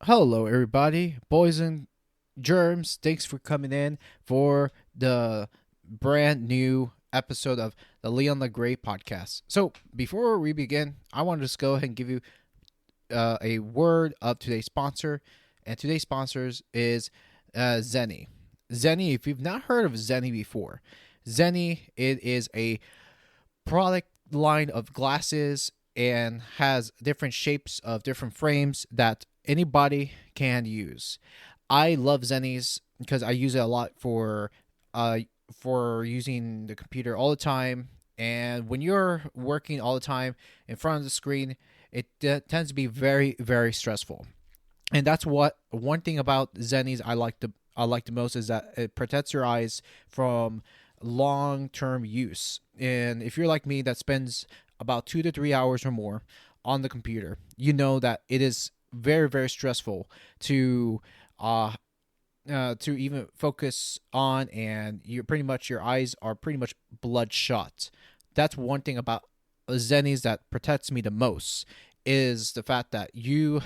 Hello, everybody, boys and germs. Thanks for coming in for the brand new episode of the Leon the Great podcast. So, before we begin, I want to just go ahead and give you a word of today's sponsor, and today's sponsors is Zenny. Zenny, if you've not heard of Zenny before, Zenny it is a product line of glasses and has different shapes of different frames that anybody can use. I love Zennies because I use it a lot uh for using the computer all the time. And when you're working all the time in front of the screen, it tends to be very stressful. And that's what one thing about Zennies I like the most is that it protects your eyes from long term use. And if you're like me that spends about 2 to 3 hours or more on the computer, you know that it is very stressful to uh to even focus on, and your eyes are pretty much bloodshot. That's one thing about Zennies that protects me the most is the fact that you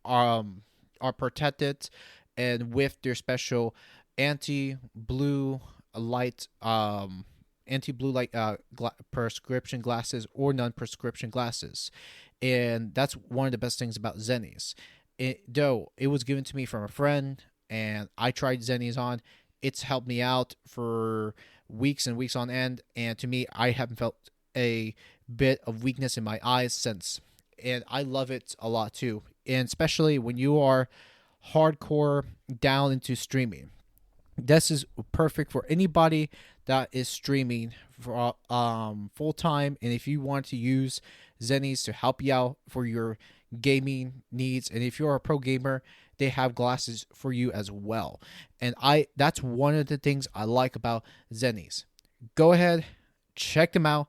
um are protected, and with their special anti-blue light anti-blue light prescription glasses or non-prescription glasses. And that's one of the best things about Zennies. Though it was given to me from a friend and I tried Zennies on, it's helped me out for weeks and weeks on end, and to me I haven't felt a bit of weakness in my eyes since. And I love it a lot too, and especially when you are hardcore down into streaming. This is perfect for anybody that is streaming for full time, and if you want to use Zennies to help you out for your gaming needs, and if you're a pro gamer, they have glasses for you as well. And I that's one of the things I like about Zennies. Go ahead, check them out.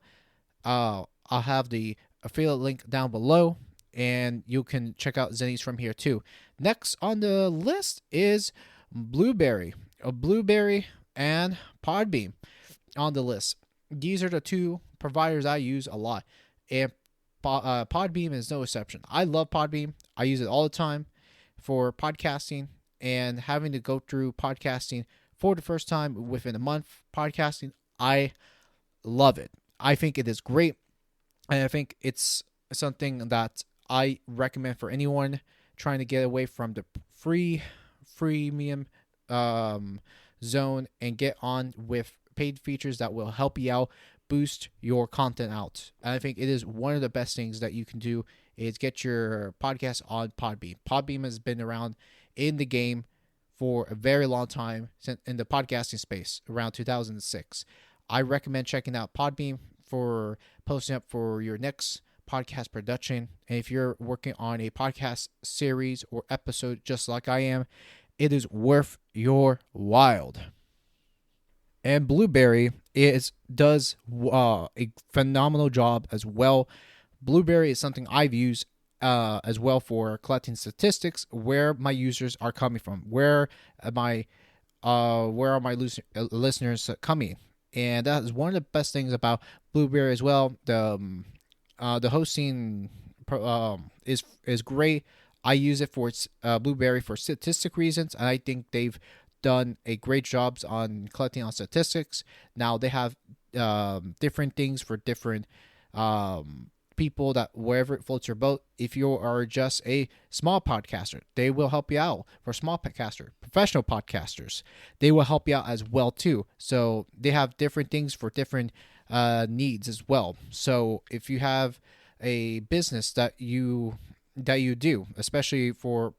I'll have the affiliate link down below, and you can check out Zennies from here too. Next on the list is Blueberry. A Blueberry and Podbeam on the list. These are the two providers I use a lot, and Podbeam is no exception. I love Podbeam. I use it all the time for podcasting, and having to go through podcasting for the first time within a month podcasting, I love it. I think it is great, and I think it's something that I recommend for anyone trying to get away from the freemium zone and get on with paid features that will help you out, boost your content out. And I think it is one of the best things that you can do is get your podcast on Podbeam. Podbeam has been around in the game for a very long time in the podcasting space, around 2006. I recommend checking out Podbeam for posting up for your next podcast production. And if you're working on a podcast series or episode just like I am, it is worth your while. And Blueberry does a phenomenal job as well. Blueberry is something I've used as well for collecting statistics, where my users are coming from, where are my listeners coming, and that is one of the best things about Blueberry as well. The hosting is great. I use it for Blueberry for statistic reasons, and I think they've done a great job on collecting on statistics. Now they have different things for different people that wherever it floats your boat. If you are just a small podcaster, they will help you out. For small podcaster, professional podcasters, they will help you out as well too. So they have different things for different needs as well. So if you have a business that you do, especially for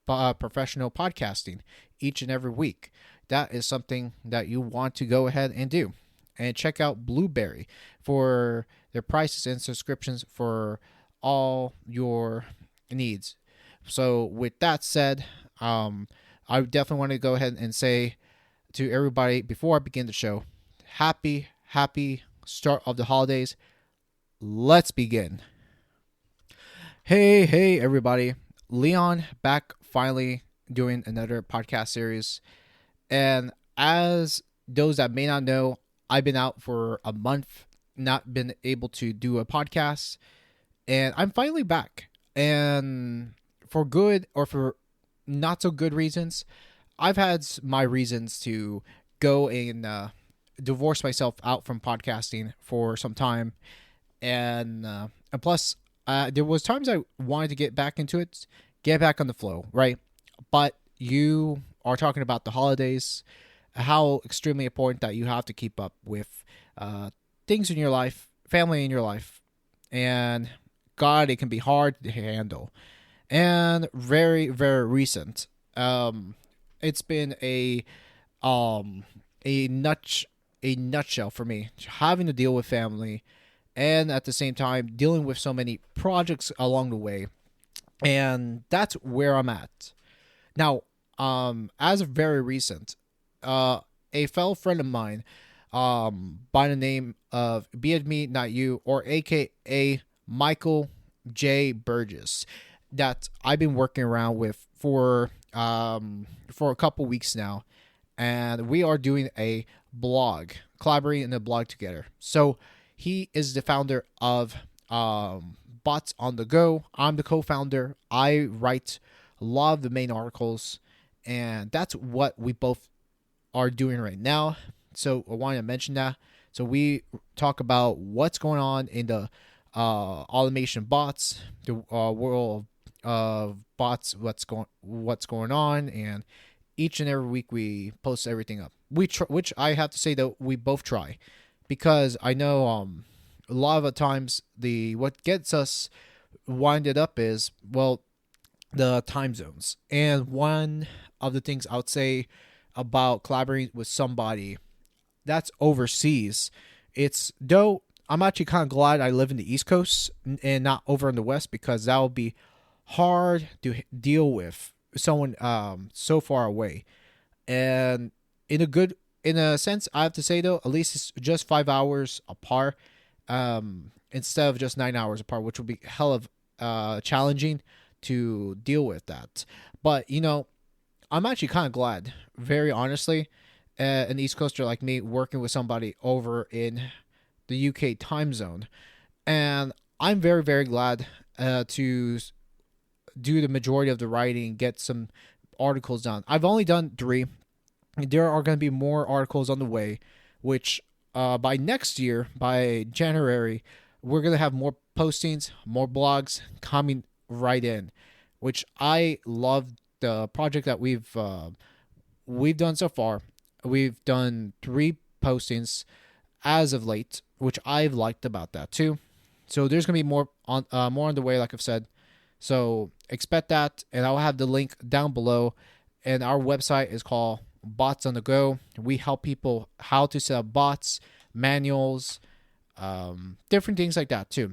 professional podcasting each and every week, that is something that you want to go ahead and do. And check out Blueberry for their prices and subscriptions for all your needs. So with that said, I definitely want to go ahead and say to everybody before I begin the show, happy start of the holidays. Let's begin. Hey everybody, Leon back finally doing another podcast series. And as those that may not know, I've been out for a month, not been able to do a podcast, and I'm finally back. And for good or for not so good reasons. I've had my reasons to go and divorce myself out from podcasting for some time, and plus, there was times I wanted to get back into it, get back on the flow, right? But you are talking about the holidays, how extremely important that you have to keep up with uh, things in your life, family in your life, and God, it can be hard to handle. And very, very recent. It's been um a nut a nutshell for me, having to deal with family, and at the same time dealing with so many projects along the way, and that's where I'm at now. As of very recent, uh, a fellow friend of mine, by the name of Be It Me Not You, or AKA Michael J. Burgess, that I've been working around with for a couple weeks now, and we are doing a blog, collaborating in a blog together. So he is the founder of Bots on the Go. I'm the co-founder. I write a lot of the main articles, and that's what we both are doing right now. So I wanted to mention that. So we talk about what's going on in the automation bots, the world of bots, what's going on, and each and every week we post everything up. Which I have to say that we both try, because I know a lot of the times the what gets us winded up is, well, the time zones. And one of the things I would say about collaborating with somebody that's overseas, it's though I'm actually kind of glad I live in the East Coast and not over in the West, because that would be hard to deal with someone so far away. And in a sense, I have to say though, at least it's just 5 hours apart, instead of just 9 hours apart, which would be hell of challenging to deal with that. But I'm actually kind of glad, very honestly, an East Coaster like me working with somebody over in the UK time zone, and I'm very, very glad to do the majority of the writing, get some articles done. I've only done 3. There are going to be more articles on the way, which by next year, by January, we're going to have more postings, more blogs coming right in, which I love the project that we've done so far. We've done 3 postings as of late, which I've liked about that too. So there's going to be more on the way, like I've said. So expect that, and I'll have the link down below. And our website is called Bots on the Go. We help people how to set up bots, manuals, different things like that too.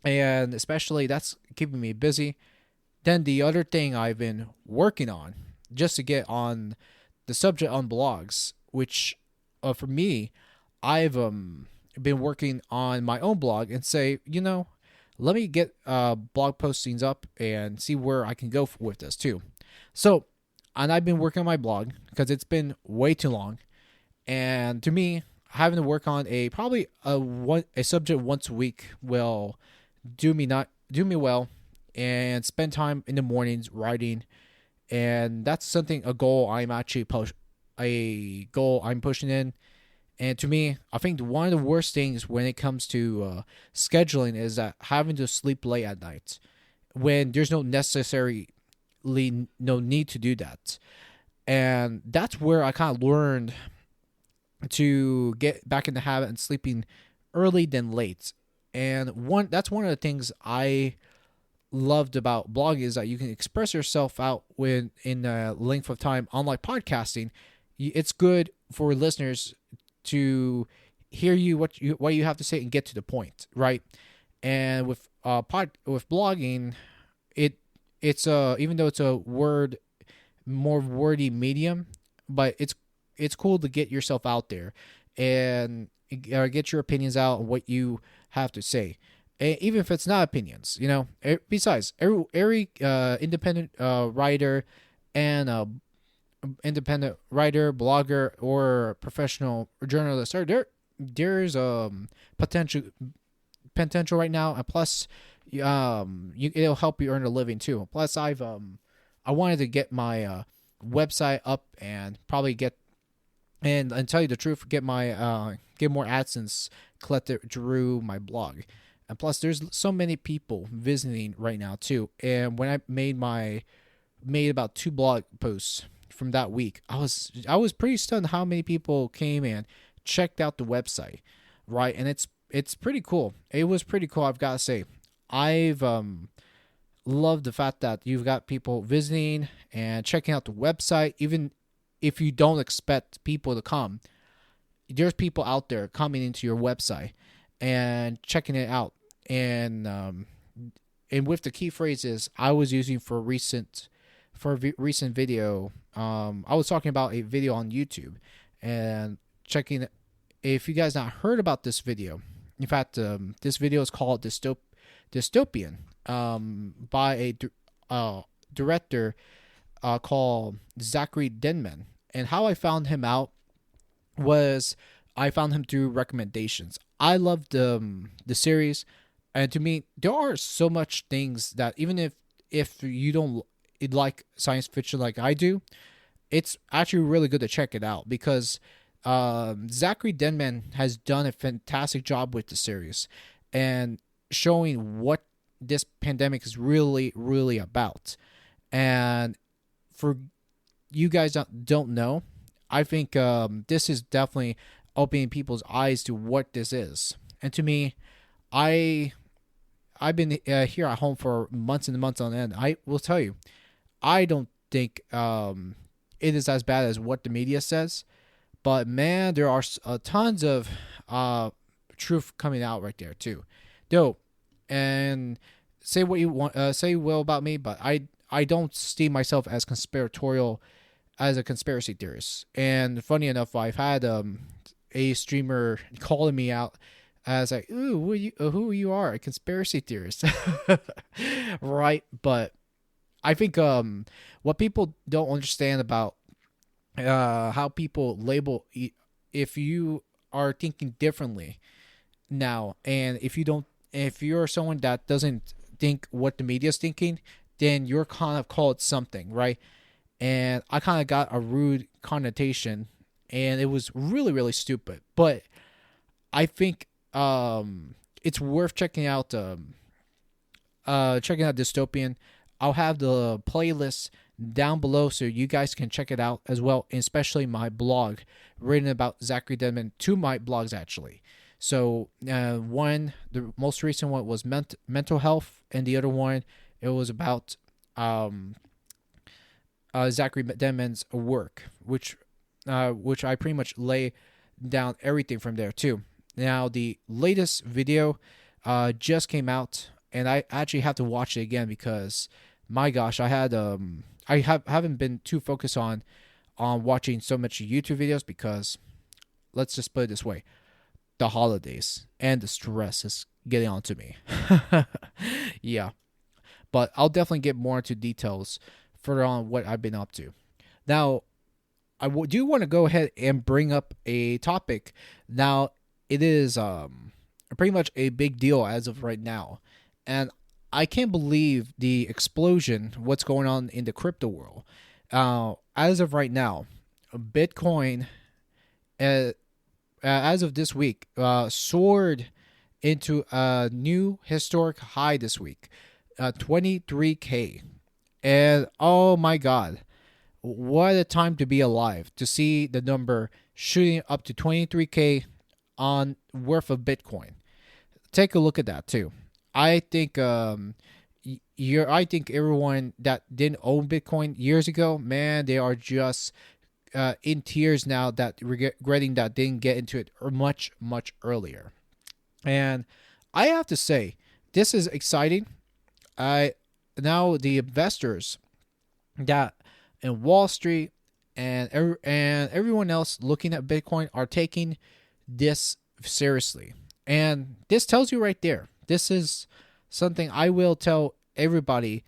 And especially that's keeping me busy. Then the other thing I've been working on, just to get on the subject on blogs, which for me, I've been working on my own blog and say, let me get blog postings up and see where I can go with this too. So, and I've been working on my blog because it's been way too long, and to me, having to work on probably a subject once a week will do me well, and spend time in the mornings writing, and that's something a goal I'm pushing in. And to me, I think one of the worst things when it comes to scheduling is that having to sleep late at night when there's no need to do that. And that's where I kind of learned to get back in the habit and sleeping early than late. And that's one of the things I loved about blogging, is that you can express yourself out in a length of time. Unlike podcasting, it's good for listeners to hear what you have to say and get to the point, right? And with blogging, it's even though it's a more wordy medium, but it's cool to get yourself out there and get your opinions out and what you have to say, even if it's not opinions. Besides, every independent writer and independent writer, blogger, or professional journalist, there's potential right now, and plus it'll help you earn a living too. Plus, I've I wanted to get my website up and probably get and tell you the truth, get my get more AdSense collected through my blog. And plus, there's so many people visiting right now too. And when I made about 2 blog posts from that week, I was pretty stunned how many people came and checked out the website, right? And it's pretty cool. It was pretty cool, I've got to say. I've loved the fact that you've got people visiting and checking out the website, even if you don't expect people to come. There's people out there coming into your website and checking it out. And with the key phrases I was using for a recent video, I was talking about a video on YouTube and checking. If you guys not heard about this video, in fact, this video is called Dystopian, by a director called Zachary Denman. And how I found him out was I found him through recommendations. I loved the series, and to me, there are so much things that even if you don't like science fiction like I do, it's actually really good to check it out because Zachary Denman has done a fantastic job with the series and showing what this pandemic is really, really about. And for you guys that don't know, I think this is definitely opening people's eyes to what this is. And to me, I've been here at home for months and months on end. I will tell you, I don't think it is as bad as what the media says. But man, there are tons of truth coming out right there too. Though, and say what you want, say will about me, but I don't see myself as conspiratorial, as a conspiracy theorist. And funny enough, I've had a streamer calling me out as like, ooh, who you are, a conspiracy theorist, right? But I think what people don't understand about how people label, if you are thinking differently now, and if you're someone that doesn't think what the media is thinking, then you're kind of called something, right? And I kind of got a rude connotation, and it was really, really stupid. But I think it's worth checking out Dystopian. I'll have the playlist down below so you guys can check it out as well, and especially my blog written about Zachary Denman, 2 my blogs actually. So the most recent one was mental health, and the other one, it was about Zachary Denman's work, which I pretty much lay down everything from there too. Now the latest video just came out, and I actually have to watch it again because my gosh, I haven't been too focused on watching so much YouTube videos because, let's just put it this way, the holidays and the stress is getting on to me. Yeah, but I'll definitely get more into details further on what I've been up to. Now, I do want to go ahead and bring up a topic. Now, it is pretty much a big deal as of right now, and I can't believe the explosion, what's going on in the crypto world. As of right now, Bitcoin, as of this week, soared into a new historic high this week, 23K. And oh my God, what a time to be alive, to see the number shooting up to 23K on worth of Bitcoin. Take a look at that too. I think I think everyone that didn't own Bitcoin years ago, man, they are just in tears now, that regretting that didn't get into it much, much earlier. And I have to say, this is exciting. Now the investors that in Wall Street and everyone else looking at Bitcoin are taking this seriously. And this tells you right there, this is something I will tell everybody,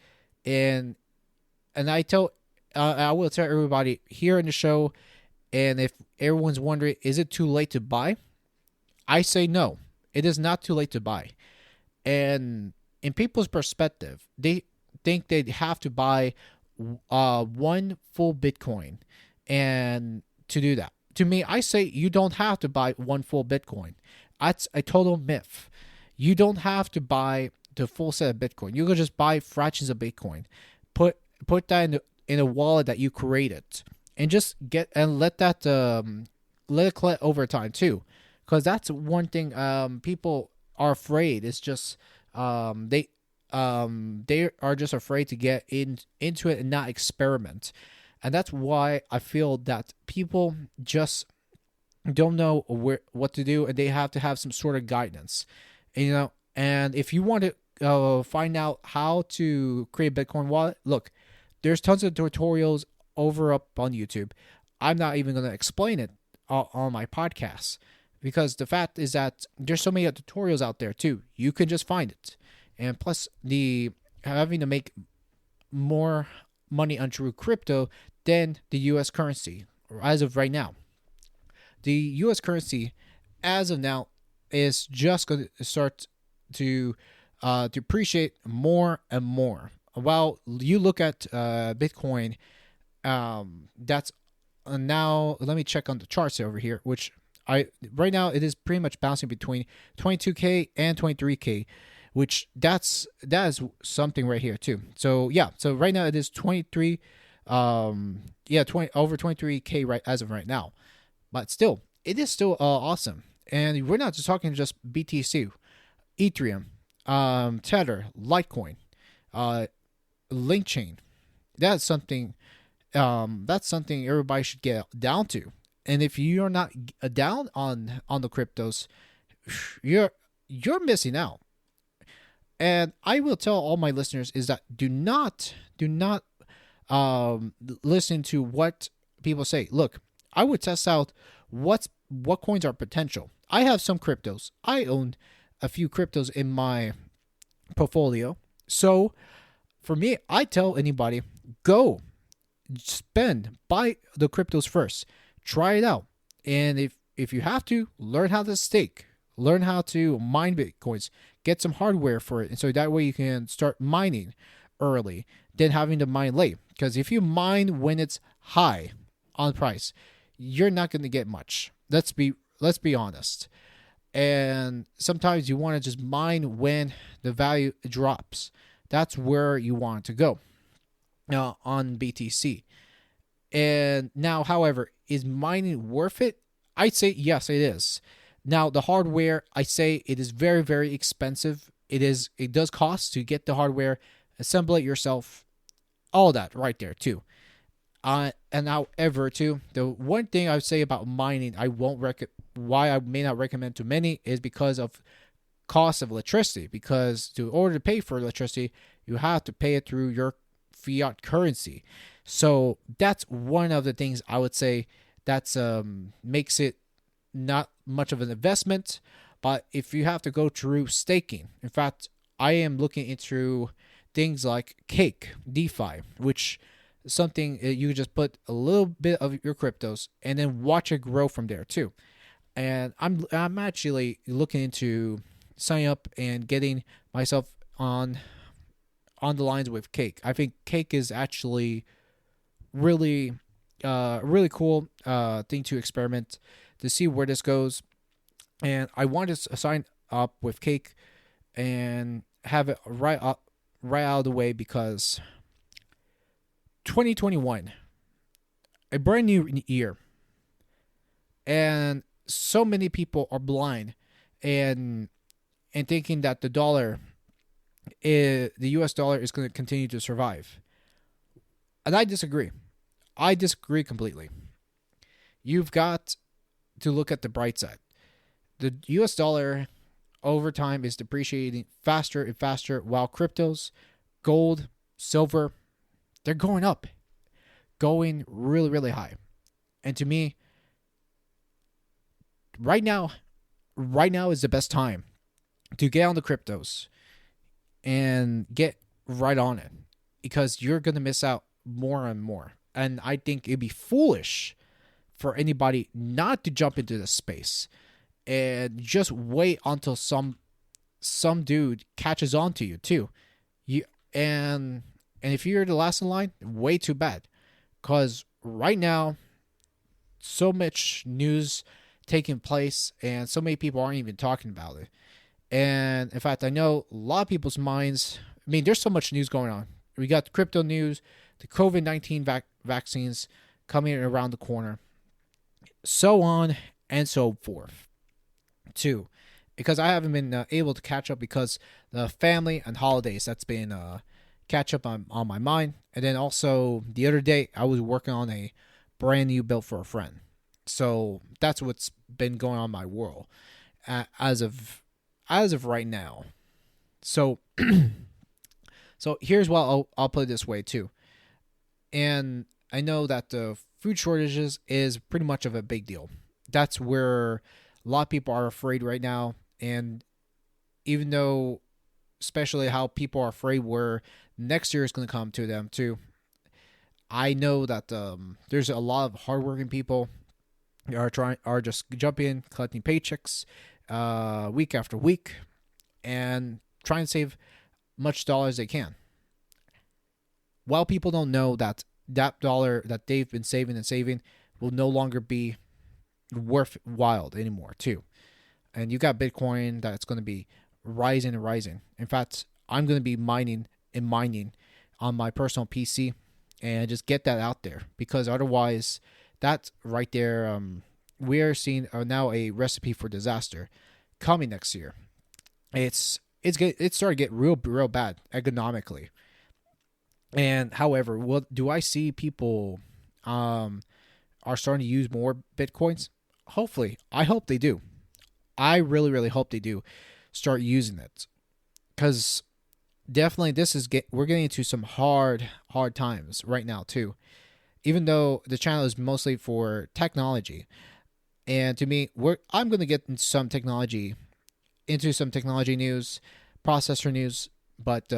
and I will tell everybody here in the show. And if everyone's wondering, is it too late to buy? I say no, it is not too late to buy. And in people's perspective, they think they have to buy one full Bitcoin, and to do that, to me, I say you don't have to buy one full Bitcoin. That's a total myth. You don't have to buy the full set of Bitcoin. You can just buy fractions of Bitcoin, put that in a wallet that you created, and just let that let it collect over time too, because that's one thing people are afraid. It's just they are just afraid to get into it and not experiment, and that's why I feel that people just don't know what to do, and they have to have some sort of guidance, and if you want to find out how to create a Bitcoin wallet, look, there's tons of tutorials up on YouTube. I'm not even going to explain it on my podcast, because the fact is that there's so many tutorials out there too. You can just find it. And plus, the having to make more money on true crypto than the U.S. currency as of right now. The U.S. currency, as of now, is just going to start to appreciate more and more. While you look at Bitcoin, that's now. Let me check on the charts over here, which right now it is pretty much bouncing between 22K and 23K. Which that is something right here too. So yeah, so right now it is 23, 20 over 23K right as of right now, but still it is still awesome. And we're not just talking just BTC, Ethereum, Tether, Litecoin, Link Chain. That's something everybody should get down to. And if you're not down on the cryptos, you're missing out. And I will tell all my listeners is that do not listen to what people say. Look, I would test out what coins are potential. I have some cryptos. I own a few cryptos in my portfolio. So for me, I tell anybody, go buy the cryptos first. Try it out. And if you have to, learn how to stake. Learn how to mine Bitcoins. Get some hardware for it. And so that way you can start mining early than having to mine late. Because if you mine when it's high on price, you're not going to get much. Let's be honest. And sometimes you want to just mine when the value drops. That's where you want to go on BTC. And now, however, is mining worth it? I'd say yes, it is. Now, the hardware, I say it is very, very expensive. It does cost to get the hardware, assemble it yourself, all that right there too. And however, too, the one thing I would say about mining, why I may not recommend to many is because of cost of electricity. Because in order to pay for electricity, you have to pay it through your fiat currency. So that's one of the things I would say that's makes it not much of an investment. But if you have to go through staking, in fact, I am looking into things like Cake, DeFi, which is something you just put a little bit of your cryptos and then watch it grow from there too. And I'm actually looking into signing up and getting myself on the lines with Cake. I think Cake is actually really cool thing to experiment to see where this goes. And I want to sign up with Cake and have it right out of the way, because 2021, a brand new year, and so many people are blind and thinking that the US dollar is going to continue to survive. And I disagree. I disagree completely. You've got to look at the bright side. The US dollar over time is depreciating faster and faster, while cryptos, gold, silver, they're going up, going really, really high. And to me, right now is the best time to get on the cryptos and get right on it, because you're going to miss out more and more. And I think it'd be foolish for anybody not to jump into this space and just wait until some dude catches on to you too. And And if you're the last in line, way too bad. Because right now, so much news taking place, and so many people aren't even talking about it. And in fact, I know a lot of people's minds. I mean, there's so much news going on. We got the crypto news, the COVID-19 vaccines coming around the corner, so on and so forth, too. Because I haven't been able to catch up because the family and holidays, that's been catch up on my mind. And then also the other day, I was working on a brand new build for a friend. So that's what's been going on in my world as of right now. So so here's what I'll put it this way too. And I know that the food shortages is pretty much of a big deal. That's where a lot of people are afraid right now. And even though, especially how people are afraid where next year is going to come to them too, I know that there's a lot of hardworking people are just jumping, collecting paychecks week after week, and trying to save much dollars they can. While people don't know that that dollar that they've been saving and saving will no longer be worthwhile anymore too. And you got Bitcoin that's going to be rising and rising. In fact, I'm going to be mining and mining on my personal PC and just get that out there, because otherwise, that right there, we are seeing now a recipe for disaster coming next year. It's starting to get real bad economically. And however, do I see people are starting to use more Bitcoins? Hopefully, I hope they do. I really hope they do start using it, because definitely we're getting into some hard times right now too. Even though the channel is mostly for technology, and to me, I'm going to get into some technology news, processor news, but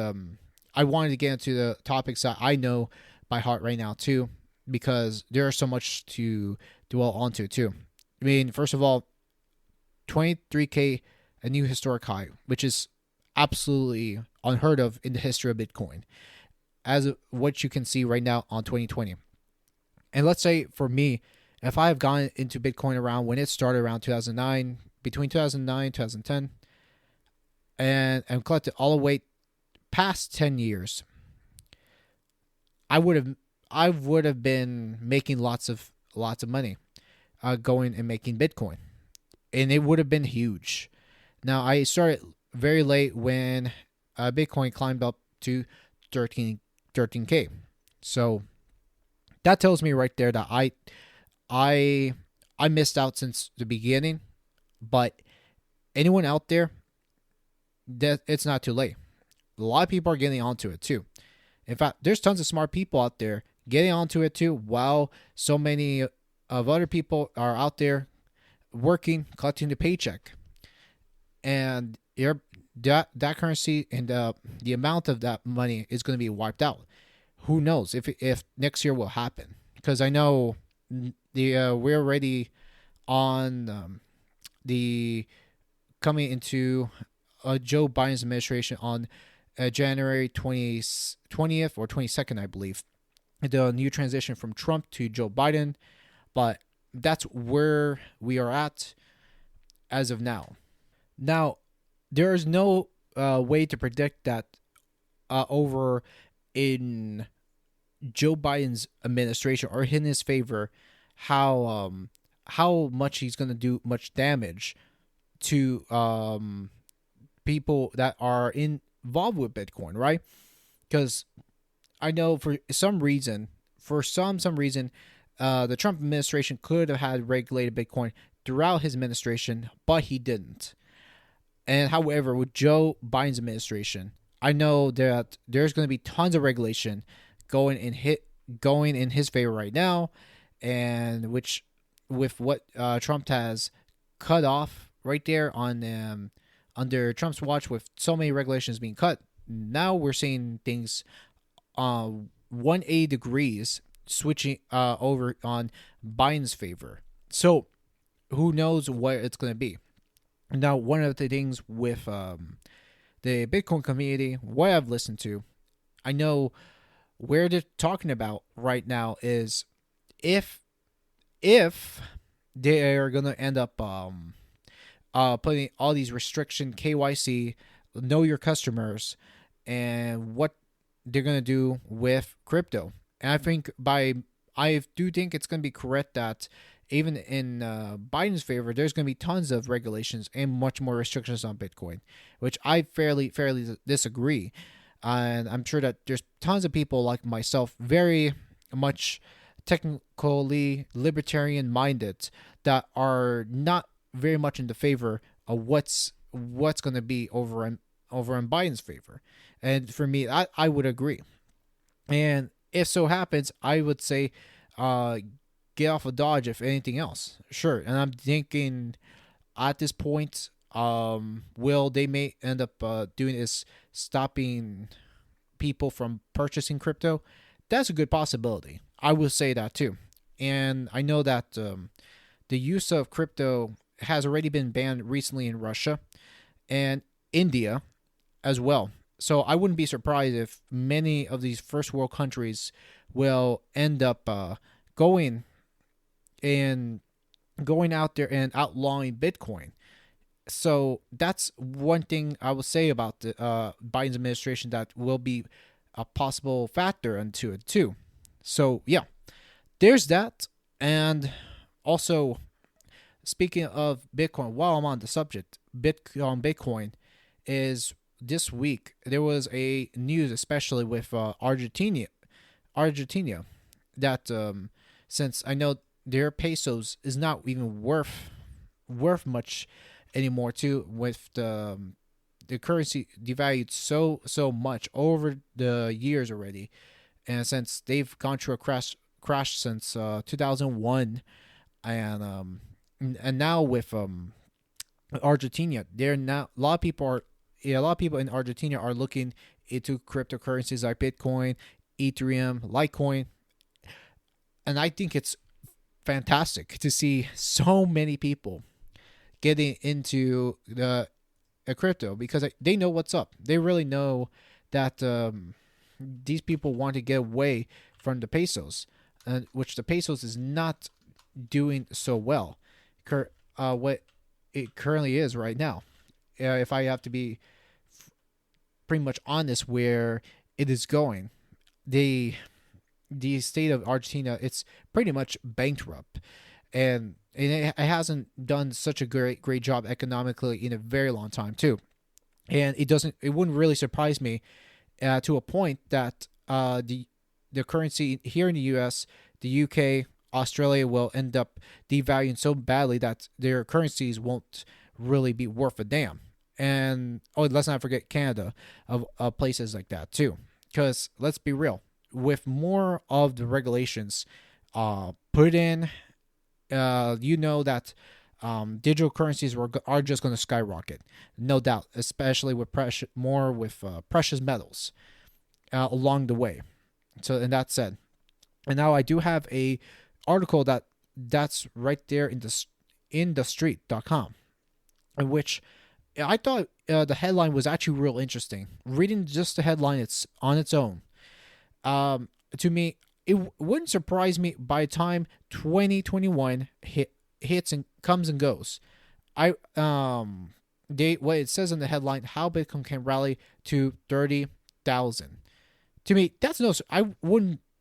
I wanted to get into the topics that I know by heart right now too, because there's so much to dwell onto too. I mean, first of all, 23K, a new historic high, which is absolutely unheard of in the history of Bitcoin, as what you can see right now on 2020. And let's say for me, if I have gone into Bitcoin around when it started around 2009, between 2009 and 2010, and collected all the way past 10 years, I would have been making lots of money going and making Bitcoin, and it would have been huge. Now, I started very late when Bitcoin climbed up to 13K. So that tells me right there that I missed out since the beginning. But anyone out there, that it's not too late. A lot of people are getting onto it too. In fact, there's tons of smart people out there getting onto it too, while so many of other people are out there working, collecting the paycheck. And that currency and the amount of that money is going to be wiped out. Who knows if next year will happen? Because I know we're already on the coming into Joe Biden's administration on January 20th or 22nd, I believe. The new transition from Trump to Joe Biden. But that's where we are at as of now. Now, there is no way to predict that over in Joe Biden's administration or in his favor, how much he's going to do much damage to people that are involved with Bitcoin, right? Because I know for some reason, the Trump administration could have had regulated Bitcoin throughout his administration, but he didn't. And however, with Joe Biden's administration, I know that there's going to be tons of regulation going in his favor right now, and which with what Trump has cut off right there on under Trump's watch, with so many regulations being cut, now we're seeing things 180 degrees switching over on Biden's favor. So who knows what it's going to be. Now, one of the things with the Bitcoin community, what I've listened to, I know where they're talking about right now is if if they are gonna end up putting all these restriction KYC, know your customers, and what they're gonna do with crypto. And I do think it's gonna be correct that even in Biden's favor, there's gonna be tons of regulations and much more restrictions on Bitcoin, which I fairly disagree. And I'm sure that there's tons of people like myself, very much technically libertarian minded, that are not very much in the favor of what's going to be over in Biden's favor. And for me, I would agree. And if so happens, I would say, get off of Dodge if anything else. Sure. And I'm thinking at this point, will they may end up doing is stopping people from purchasing crypto? That's a good possibility. I will say that too. And I know that the use of crypto has already been banned recently in Russia and India as well. So I wouldn't be surprised if many of these first world countries will end up going and going out there and outlawing Bitcoin. So that's one thing I will say about the Biden's administration that will be a possible factor into it too. So yeah, there's that. And also, speaking of Bitcoin, while I'm on the subject, Bitcoin is this week there was a news, especially with Argentina, that since I know their pesos is not even worth much anymore too, with the currency devalued so much over the years already, and since they've gone through a crash since 2001, and now with Argentina, they're now a lot of people in Argentina are looking into cryptocurrencies like Bitcoin, Ethereum, Litecoin, and I think it's fantastic to see so many people getting into the crypto because they know what's up. They really know that these people want to get away from the pesos, which the pesos is not doing so well. What it currently is right now. If I have to be pretty much honest, where it is going, the state of Argentina, it's pretty much bankrupt, and it hasn't done such a great job economically in a very long time too. And it wouldn't really surprise me to a point that the currency here in the U.S., the U.K., Australia will end up devaluing so badly that their currencies won't really be worth a damn. And let's not forget Canada, of places like that too. Because let's be real, with more of the regulations put in, that digital currencies are just going to skyrocket, no doubt, especially with precious metals along the way. So, and that said, and now I do have a article that's right there in the street.com, in which I thought the headline was actually real interesting. Reading just the headline, it's on its own. To me, it wouldn't surprise me by the time 2021 hits and comes and goes. What it says in the headline, how Bitcoin can rally to 30,000. To me,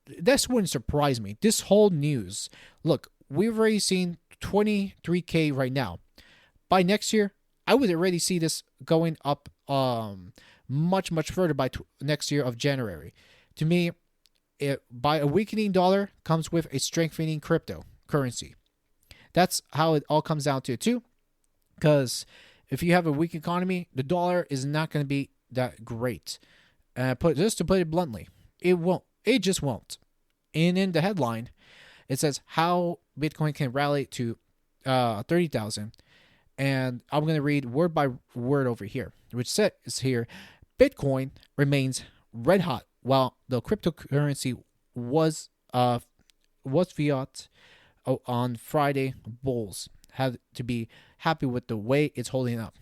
this wouldn't surprise me. This whole news, look, we've already seen 23K right now. By next year, I would already see this going up much further by next year of January. To me, by a weakening dollar comes with a strengthening cryptocurrency. That's how it all comes down to it too. Because if you have a weak economy, the dollar is not going to be that great. Just to put it bluntly, it won't. It just won't. And in the headline, it says how Bitcoin can rally to 30,000. And I'm going to read word by word over here, which says here, Bitcoin remains red hot while the cryptocurrency was fiat on Friday. Bulls have to be happy with the way it's holding up.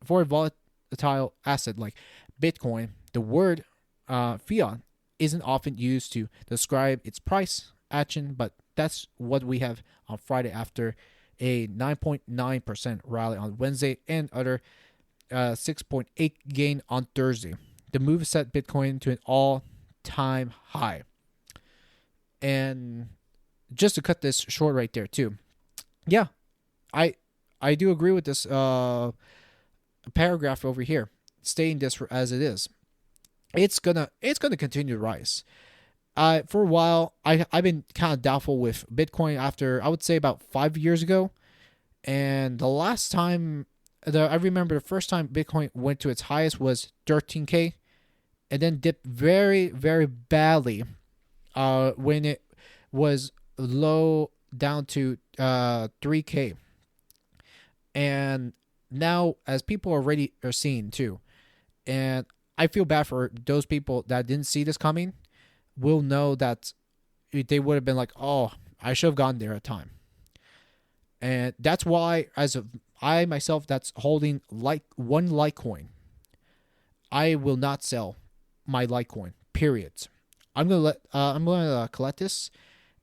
For a volatile asset like Bitcoin, the word fiat isn't often used to describe its price action, but that's what we have on Friday after a 9.9% rally on Wednesday and other 6.8 gain on Thursday. The move set Bitcoin to an all-time high. And just to cut this short right there too. Yeah, I I do agree with this paragraph over here, stating this as it is. It's gonna continue to rise. For a while, I've been kind of doubtful with Bitcoin after I would say about 5 years ago, and the last time I remember the first time Bitcoin went to its highest was 13K, and then dipped very very badly when it was low down to 3K, and now as people already are seeing too, and I feel bad for those people that didn't see this coming. Will know that they would have been like, oh, I should have gone there at time. And that's why, as of I myself, that's holding like one Litecoin, I will not sell my Litecoin. Period. I'm gonna collect this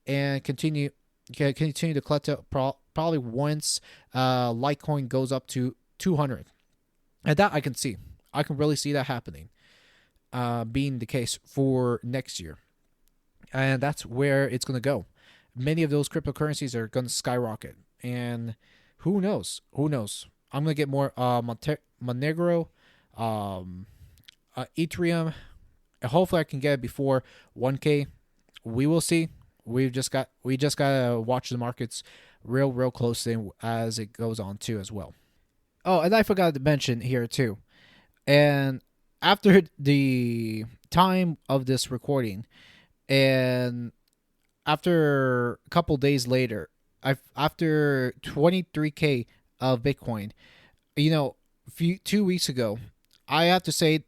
and continue to collect it probably once Litecoin goes up to 200. And that I can see. I can really see that happening, being the case for next year. And that's where it's going to go. Many of those cryptocurrencies are going to skyrocket. And who knows? Who knows? I'm going to get more Monegro, Ethereum. And hopefully I can get it before 1K. We will see. We just got to watch the markets real closely as it goes on too as well. Oh, and I forgot to mention here too. And after the time of this recording, and after a couple days later, after 23K of Bitcoin, 2 weeks ago, I have to say,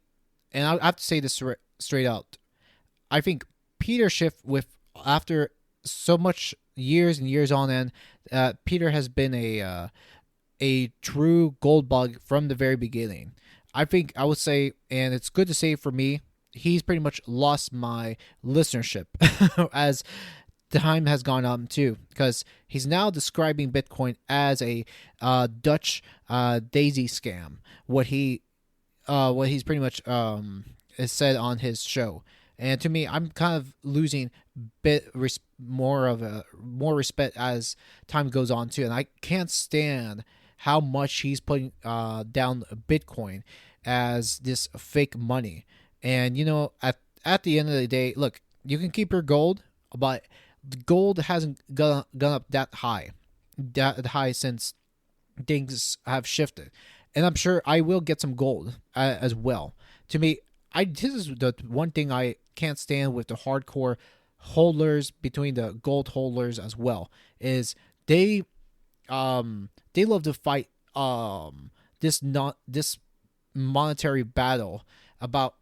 and I have to say this straight out, I think Peter Schiff, with after so much years and years on end, Peter has been a true gold bug from the very beginning. I think I would say, and it's good to say for me, he's pretty much lost my listenership as time has gone on too, because he's now describing Bitcoin as a Dutch daisy scam. What he's pretty much has said on his show, and to me, I'm kind of losing more respect as time goes on too, and I can't stand how much he's putting down Bitcoin as this fake money. And at the end of the day, look, you can keep your gold, but gold hasn't gone up that high since things have shifted. And I'm sure I will get some gold as well. To me, this is the one thing I can't stand with the hardcore holders, between the gold holders as well, is they love to fight this monetary battle about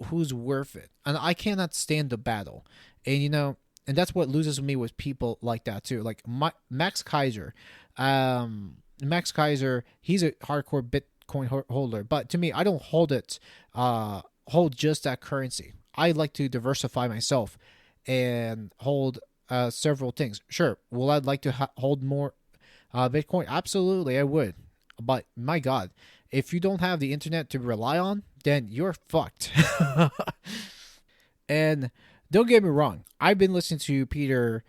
who's worth it, and I cannot stand the battle. And that's what loses me with people like that too, like Max Kaiser. Max Kaiser, he's a hardcore Bitcoin holder, but to me, I don't hold just that currency. I like to diversify myself and hold several things. Sure, will I like to hold more Bitcoin? Absolutely, I would. But my God, if you don't have the internet to rely on, then you're fucked. And don't get me wrong, I've been listening to Peter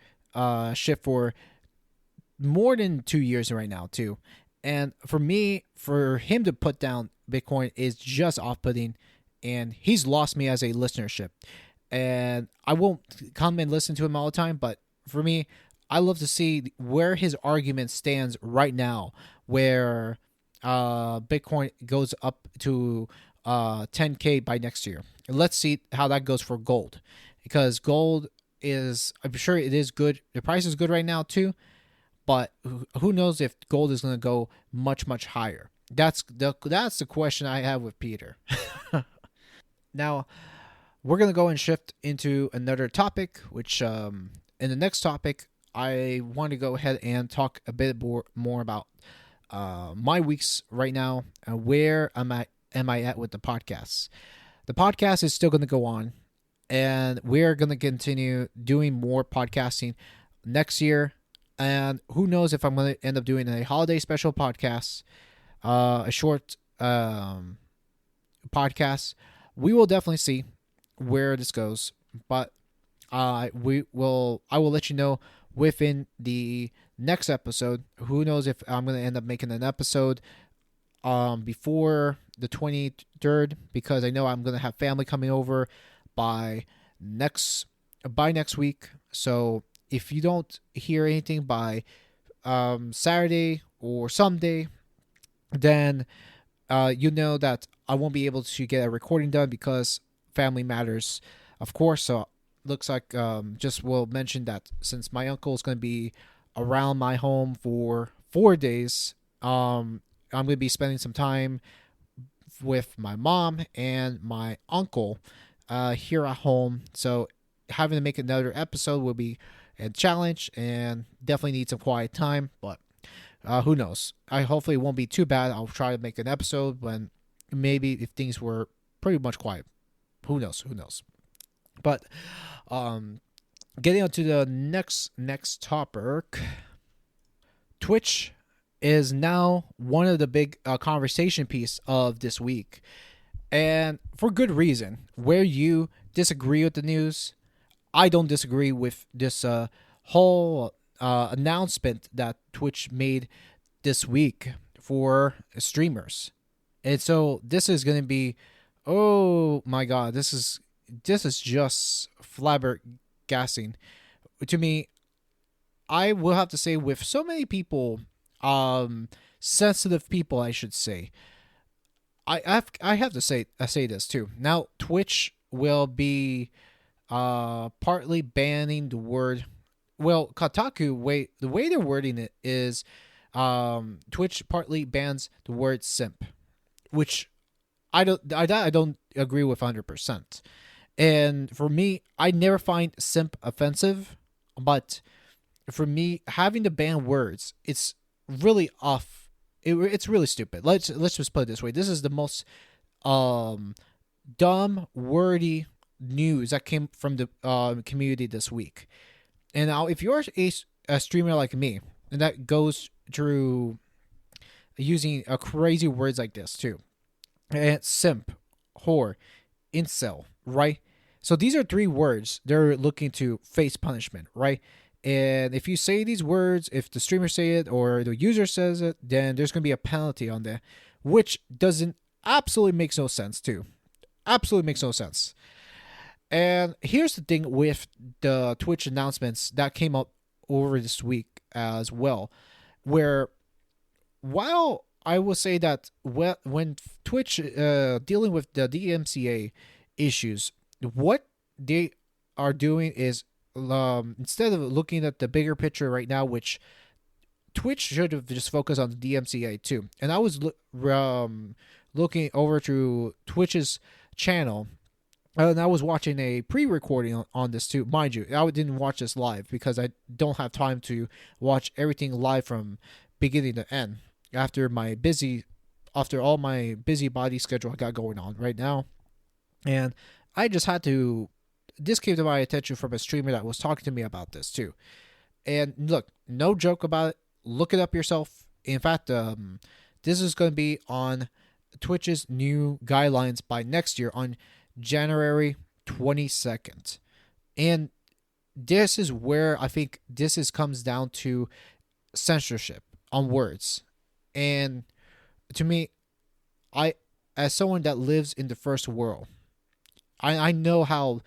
Schiff for more than 2 years right now too. And for him to put down Bitcoin is just off-putting, and he's lost me as a listenership. And I won't come and listen to him all the time, but for me, I love to see where his argument stands right now, where Bitcoin goes up to 10K by next year. And let's see how that goes for gold, because gold is, I'm sure it is good. The price is good right now too, but who knows if gold is going to go much higher. That's the question I have with Peter. Now, we're going to go and shift into another topic, which in the next topic, I want to go ahead and talk a bit more about my weeks right now and where am I at with the podcast. The podcast is still going to go on. and we're going to continue doing more podcasting next year. And who knows if I'm going to end up doing a holiday special podcast, a short podcast. We will definitely see where this goes, but I will let you know within the next episode. Who knows if I'm going to end up making an episode before the 23rd, because I know I'm going to have family coming over by next week. So if you don't hear anything by Saturday or Sunday, then you know that I won't be able to get a recording done because family matters, of course. So looks like just will mention that since my uncle is going to be around my home for 4 days, I'm going to be spending some time with my mom and my uncle here at home. So having to make another episode will be a challenge and definitely need some quiet time, but who knows? I hopefully it won't be too bad. I'll try to make an episode when maybe if things were pretty much quiet. Who knows? But getting on to the next topic, Twitch is now one of the big conversation piece of this week, and for good reason. Where you disagree with the news, I don't disagree with this whole announcement that Twitch made this week for streamers. And so this is going to be, oh my god, this is just flabbergasting to me. I will have to say, with so many people, sensitive people, I should say, I have to say this too. Now Twitch will be partly banning the word. Well, Kotaku, the way they're wording it is, Twitch partly bans the word simp, which I don't agree with 100%. And for me, I never find simp offensive, but for me, having to ban words, it's really off. It's really stupid. Let's just put it this way. This is the most dumb, wordy news that came from the community this week. And now, if you're a streamer like me, and that goes through using crazy words like this too, and simp, whore, incel, right? So these are 3 words they're looking to face punishment, right? And if you say these words, if the streamer say it or the user says it, then there's going to be a penalty on there, which absolutely makes no sense too. Absolutely makes no sense. And here's the thing with the Twitch announcements that came up over this week as well, where while I will say that when Twitch dealing with the DMCA issues, what they are doing is, instead of looking at the bigger picture right now, which Twitch should have just focused on the DMCA too. And I was looking over to Twitch's channel, and I was watching a pre-recording on this too. Mind you, I didn't watch this live because I don't have time to watch everything live from beginning to end after all my busy body schedule I got going on right now. And I just had to, this came to my attention from a streamer that was talking to me about this too. And look, no joke about it. Look it up yourself. In fact, this is going to be on Twitch's new guidelines by next year on January 22nd. And this is where I think comes down to censorship on words. And to me, as someone that lives in the first world, I know how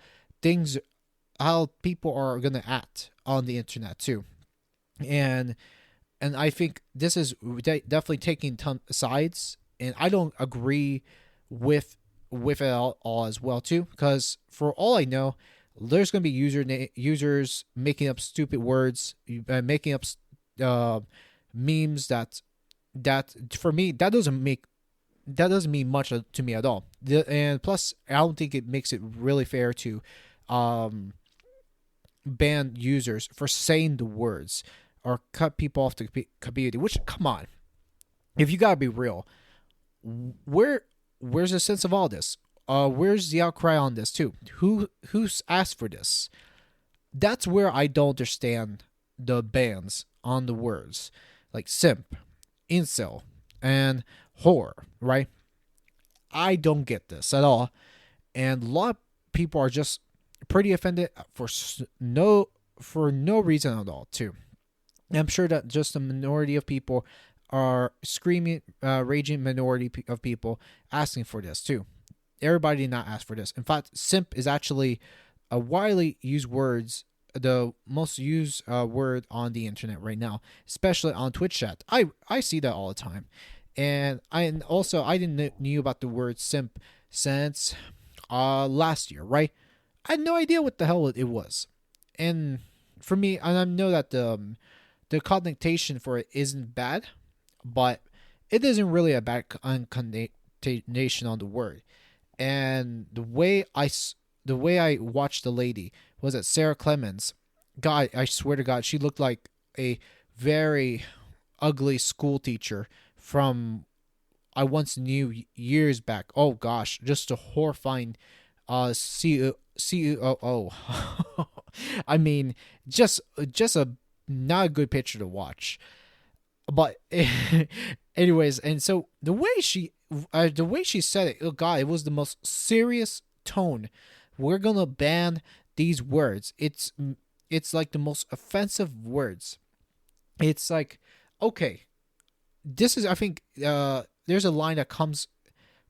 people are going to act on the internet too. And I think this is definitely taking sides, and I don't agree with it all as well too, because for all I know, there's going to be users making up stupid words, making up memes that for me that doesn't mean much to me at all. And plus, I don't think it makes it really fair to ban users for saying the words or cut people off the community. Which, come on, if you gotta be real, where's the sense of all this? where's the outcry on this too? Who's asked for this? That's where I don't understand the bans on the words like simp, incel, and whore, right? I don't get this at all, and a lot of people are just pretty offended for no reason at all too. I'm sure that just a minority of people are screaming, raging minority of people asking for this too. Everybody did not ask for this. In fact, simp is actually a widely used words, the most used word on the internet right now, especially on Twitch chat. I see that all the time, and I didn't knew about the word simp since last year, right? I had no idea what the hell it was, and for me, and I know that the connotation for it isn't bad, but it isn't really a bad connotation on the word. And the way I watched the lady was that Sarah Clemens. God, I swear to God, she looked like a very ugly school teacher from I once knew years back. Oh gosh, just a horrifying COO. I mean, just a not a good picture to watch. But anyways, and so the way she said it, oh god, it was the most serious tone. We're gonna ban these words. It's like the most offensive words. It's like, okay, this is I think there's a line that comes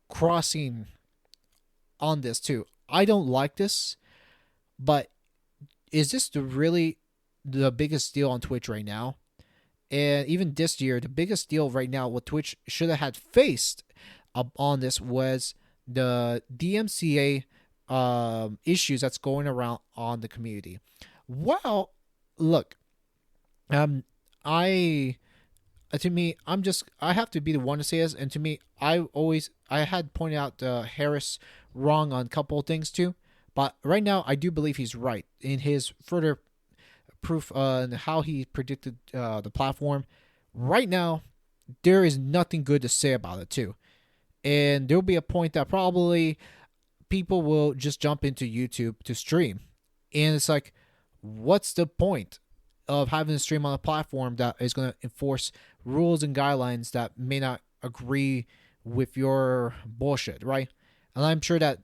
crossing on this too. I don't like this, but is this really the biggest deal on Twitch right now? And even this year, the biggest deal right now, what Twitch should have had faced up on this was the DMCA issues that's going around on the community. Well, look, I to me, I have to be the one to say this, and to me, I had pointed out Harris wrong on a couple of things too, but right now I do believe he's right in his further proof on how he predicted the platform. Right now, there is nothing good to say about it too, and there'll be a point that probably people will just jump into YouTube to stream, and it's like, what's the point of having a stream on a platform that is going to enforce rules and guidelines that may not agree with your bullshit, right? And I'm sure that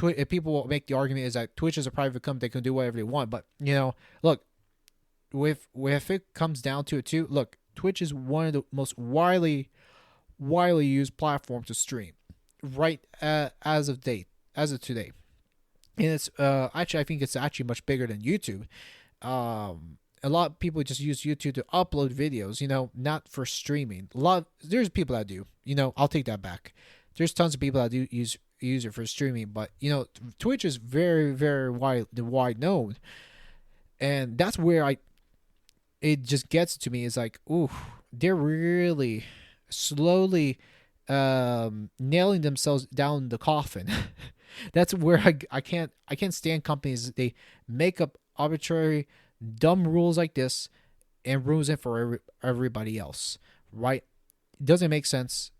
if people will make the argument is that Twitch is a private company, they can do whatever they want, but look, if it comes down to it too, look, Twitch is one of the most widely used platforms to stream, right? As of today, and it's actually I think it's actually much bigger than YouTube. A lot of people just use YouTube to upload videos, not for streaming. There's people that do, I'll take that back. There's tons of people that do use it for streaming, but Twitch is very, very wide known, and that's where it just gets to me. Is like, ooh, they're really slowly nailing themselves down the coffin. That's where I can't stand companies. They make up arbitrary dumb rules like this and ruins it for everybody else, right? It doesn't make sense.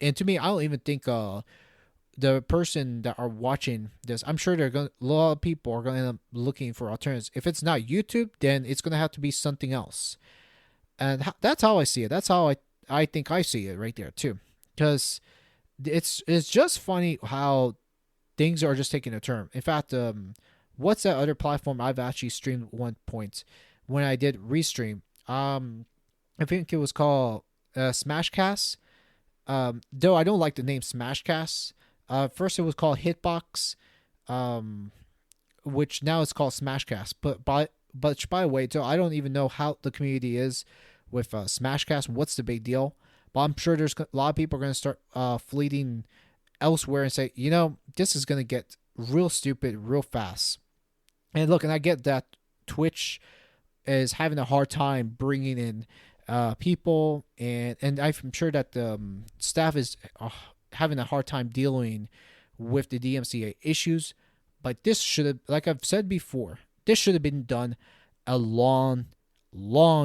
And to me, I don't even think the person that are watching this, I'm sure a lot of people are going to end up looking for alternatives. If it's not YouTube, then it's going to have to be something else. And that's how I see it. That's how I think I see it right there too. Because it's just funny how things are just taking a turn. In fact, what's that other platform I've actually streamed at one point when I did restream? I think it was called Smashcast. Though I don't like the name Smashcast. First it was called Hitbox, which now it's called Smashcast. But by the way, so I don't even know how the community is with Smashcast. What's the big deal? But I'm sure there's a lot of people are going to start fleeting elsewhere and say, this is going to get real stupid real fast. And look, and I get that Twitch is having a hard time bringing in people, and I'm sure that the staff is having a hard time dealing with the DMCA issues. But this should have, like I've said before, this should have been done a long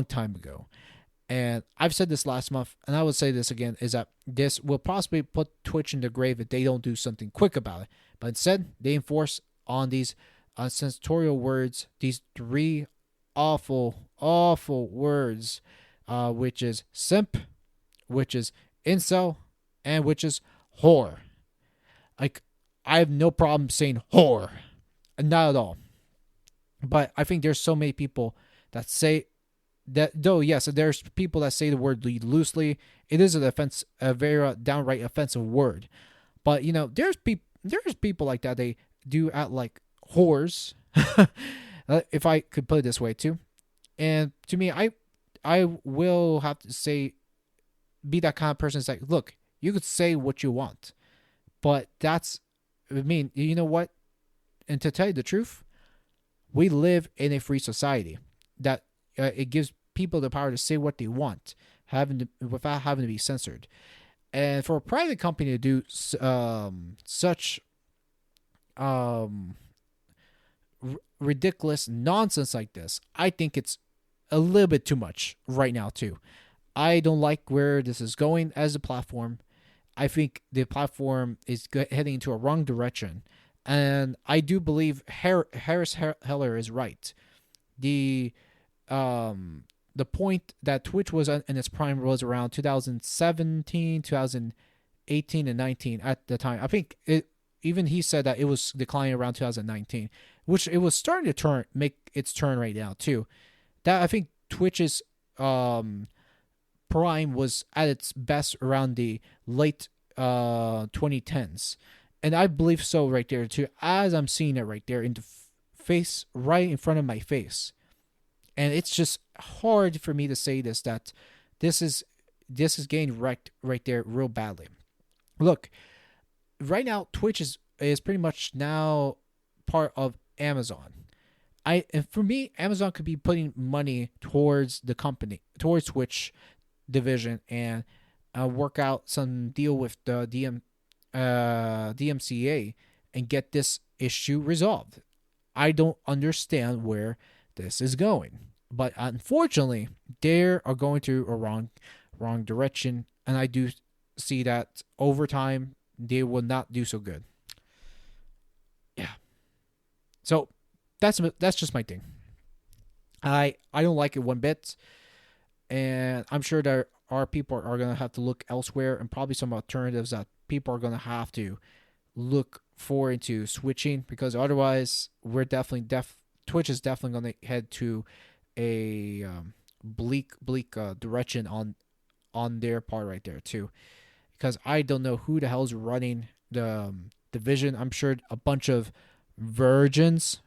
time ago. And I've said this last month, and I will say this again, is that this will possibly put Twitch in the grave if they don't do something quick about it. But instead, they enforce on these sensorial words, these three awful words, which is simp, which is incel, and which is whore. Like, I have no problem saying whore, not at all. But I think there's so many people that say that, though, yes, there's people that say the word loosely. It is an offense, a very downright offensive word. But there's people like that. They do act like whores, if I could put it this way too. And to me, I will have to say, be that kind of person that's like, look, you could say what you want, but you know what? And to tell you the truth, we live in a free society that it gives people the power to say what they want, without having to be censored. And for a private company to do such ridiculous nonsense like this, I think it's a little bit too much right now too. I don't like where this is going as a platform. I think the platform is heading into a wrong direction, and I do believe Harris Heller is right. The point that Twitch was in its prime was around 2017, 2018, and 19 at the time. I think even he said that it was declining around 2019, which it was starting to make its turn right now too. That I think Twitch's prime was at its best around the late 2010s, and I believe so right there too, as I'm seeing it right there in the face, right in front of my face. And it's just hard for me to say that this is getting wrecked right there real badly. Look, right now Twitch is pretty much now part of Amazon. And for me, Amazon could be putting money towards the company, towards Twitch division, and work out some deal with the DMCA and get this issue resolved. I don't understand where this is going, but unfortunately, they are going to a wrong direction, and I do see that over time they will not do so good. Yeah. So that's just my thing. I don't like it one bit, and I'm sure there are people are going to have to look elsewhere, and probably some alternatives that people are going to have to look for into switching, because otherwise we're definitely Twitch is definitely going to head to a bleak direction on their part right there too, because I don't know who the hell's running the division. I'm sure a bunch of virgins.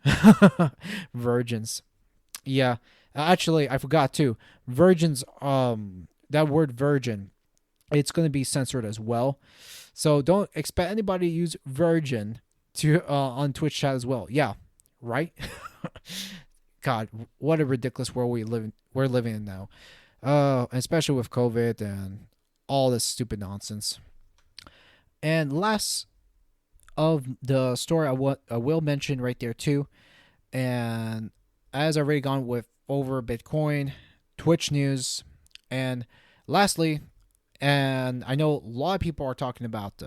Yeah, actually I forgot too, virgins. That word virgin, it's going to be censored as well, so don't expect anybody to use virgin to on Twitch chat as well. Yeah, right. God, what a ridiculous world we're living in now, especially with COVID and all this stupid nonsense. And last of the story I will mention right there too, and as I've already gone with over Bitcoin, Twitch news, and lastly, and I know a lot of people are talking about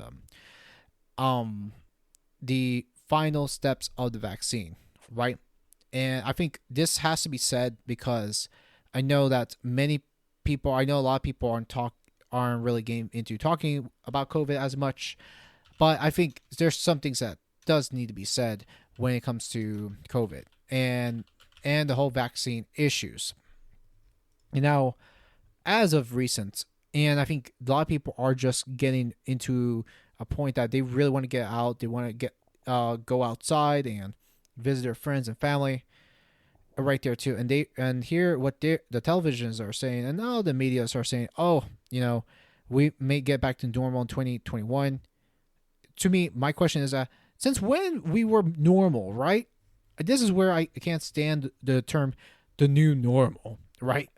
the final steps of the vaccine, right? And I think this has to be said because I know that a lot of people aren't really getting into talking about COVID as much, but I think there's some things that does need to be said when it comes to COVID and the whole vaccine issues. Now, as of recent, and I think a lot of people are just getting into a point that they really want to get out. They want to go outside and visit their friends and family right there too. And hear what the televisions are saying, and all the media are saying, oh, we may get back to normal in 2021. To me, my question is, since when we were normal, right? This is where I can't stand the term the new normal, right?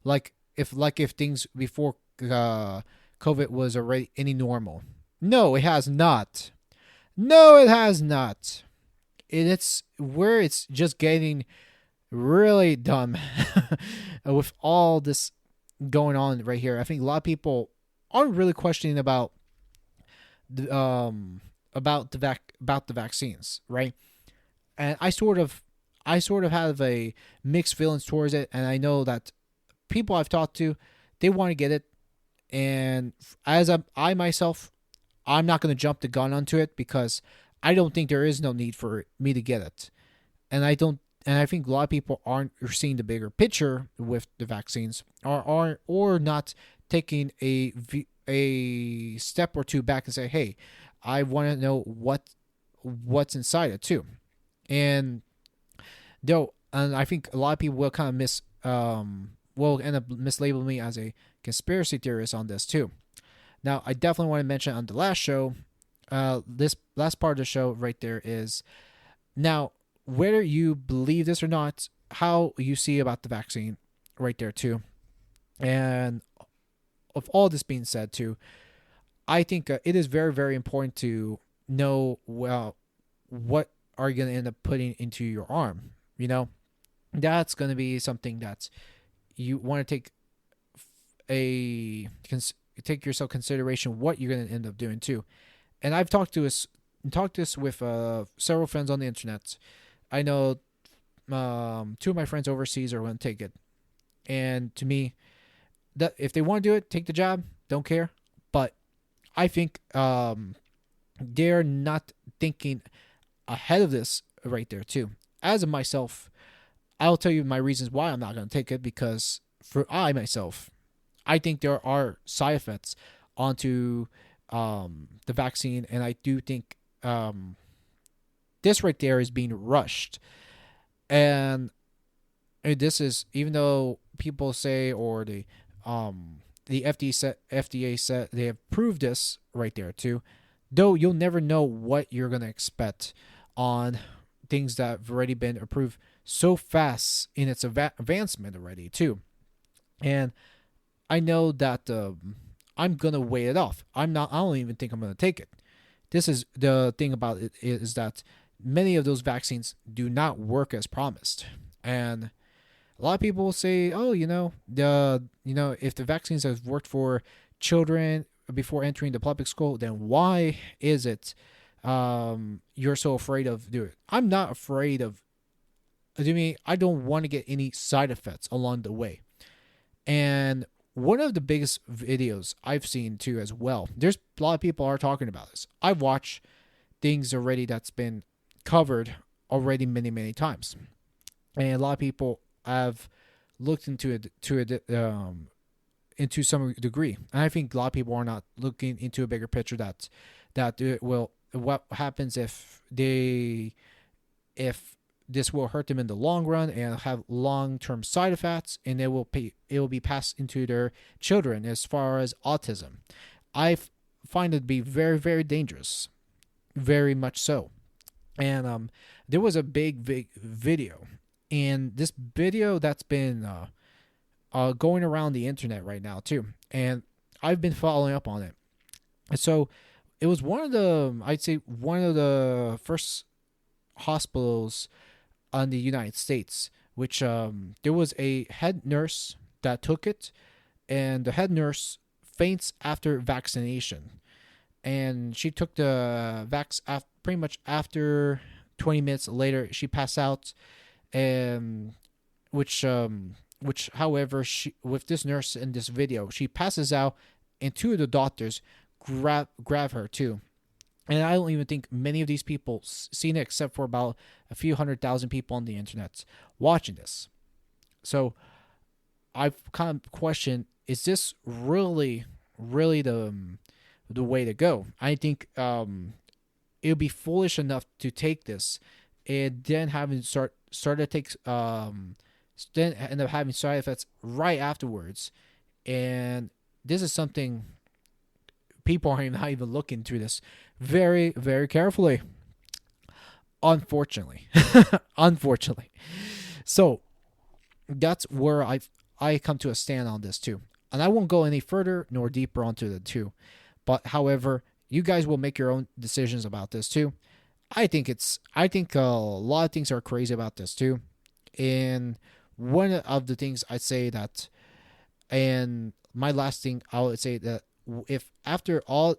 Like if things before COVID was already any normal. No, it has not. No, it has not. It's where it's just getting really dumb with all this going on right here. I think a lot of people aren't really questioning about about the vaccines, right? And I sort of have a mixed feelings towards it, and I know that people I've talked to, they want to get it, and I myself, I'm not going to jump the gun onto it because I don't think there is no need for me to get it, and I don't. And I think a lot of people aren't seeing the bigger picture with the vaccines, or not taking a step or two back and say, "Hey, I want to know what's inside it too." And and I think a lot of people will kind of will end up mislabeling me as a conspiracy theorist on this too. Now, I definitely want to mention on the last show, this last part of the show right there is now whether you believe this or not, how you see about the vaccine right there too. And of all this being said too, I think it is very, very important to know, well, what are you going to end up putting into your arm? You know, that's going to be something that you want to take yourself consideration what you're going to end up doing too. And I've talked this with several friends on the internet. I know two of my friends overseas are going to take it, and to me, that if they want to do it, take the job. Don't care. But I think they're not thinking ahead of this right there too. As of myself, I'll tell you my reasons why I'm not going to take it, because for myself, I think there are side effects onto the vaccine, and I do think this right there is being rushed. And this is, even though people say, or the FDA said they have proved this right there too, though you'll never know what you're going to expect on things that have already been approved so fast in its advancement already too. And I know that I'm going to weigh it off. I don't even think I'm going to take it. This is the thing about it, is that many of those vaccines do not work as promised. And a lot of people will say, "Oh, if the vaccines have worked for children before entering the public school, then why is it you're so afraid of doing it?" I'm not afraid of. I don't want to get any side effects along the way. And one of the biggest videos I've seen too as well, there's a lot of people are talking about this. I've watched things already that's been covered already many, many times. And a lot of people have looked into it into some degree. And I think a lot of people are not looking into a bigger picture what happens if this will hurt them in the long run and have long-term side effects, and it will be passed into their children as far as autism. I find it to be very, very dangerous, very much so. And there was a big video, and this video that's been going around the internet right now too, and I've been following up on it. And so it was one of the first hospitals in the United States, which there was a head nurse that took it, and the head nurse faints after vaccination, and she took the pretty much after 20 minutes later she passed out, and which however, with this nurse in this video, she passes out, and two of the doctors grab her too. And I don't even think many of these people seen it, except for about a few 100,000 people on the internet watching this. So I've kind of questioned, is this really, really the way to go? I think it would be foolish enough to take this and then having start to take then end up having side effects right afterwards. And this is something people are not even looking through this very, very carefully. Unfortunately. Unfortunately. So that's where I come to a stand on this too. And I won't go any further nor deeper onto the two. But however, you guys will make your own decisions about this too. I think a lot of things are crazy about this too. And one of the things I'd say and my last thing I would say, that if after all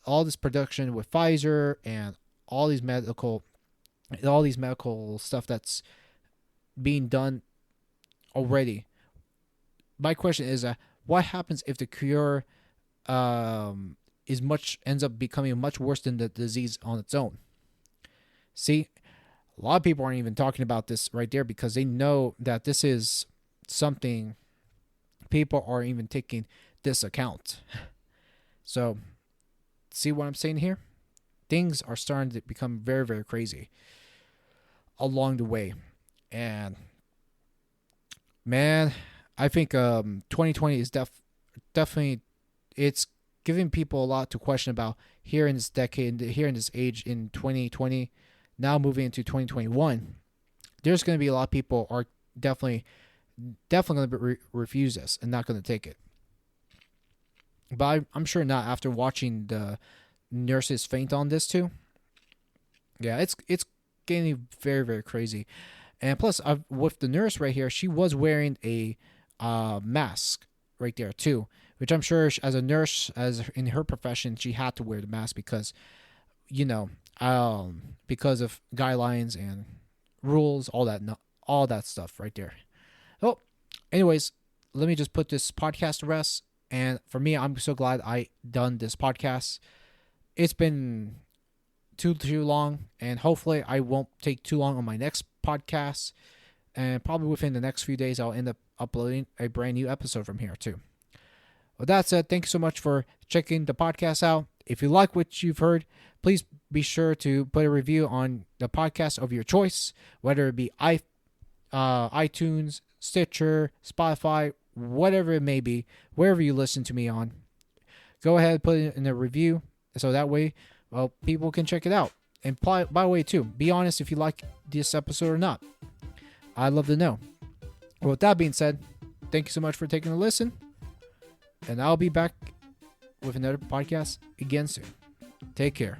all this production with Pfizer and all these medical stuff that's being done already. My question is, what happens if the cure ends up becoming much worse than the disease on its own? See, a lot of people aren't even talking about this right there because they know that this is something people are even taking this account. So, see what I'm saying here? Things are starting to become very, very crazy along the way. And man, I think 2020 is definitely, it's giving people a lot to question about here in this decade, here in this age in 2020, now moving into 2021. There's going to be a lot of people are definitely going to refuse this and not going to take it. But I'm sure not after watching the nurses faint on this too. Yeah, it's getting very, very crazy. And plus, with the nurse right here, she was wearing a mask right there too, which I'm sure as a nurse, as in her profession, she had to wear the mask because, because of guidelines and rules, all that stuff right there. Oh, anyways, let me just put this podcast to rest. And for me, I'm so glad I done this podcast. It's been too long, and hopefully I won't take too long on my next podcast. And probably within the next few days, I'll end up uploading a brand new episode from here too. With that said, thank you so much for checking the podcast out. If you like what you've heard, please be sure to put a review on the podcast of your choice, whether it be iTunes, Stitcher, Spotify, whatever it may be, wherever you listen to me on. Go ahead and put it in a review so that way, well, people can check it out. And by the way, too, be honest if you like this episode or not. I'd love to know. Well, with that being said, thank you so much for taking a listen. And I'll be back with another podcast again soon. Take care.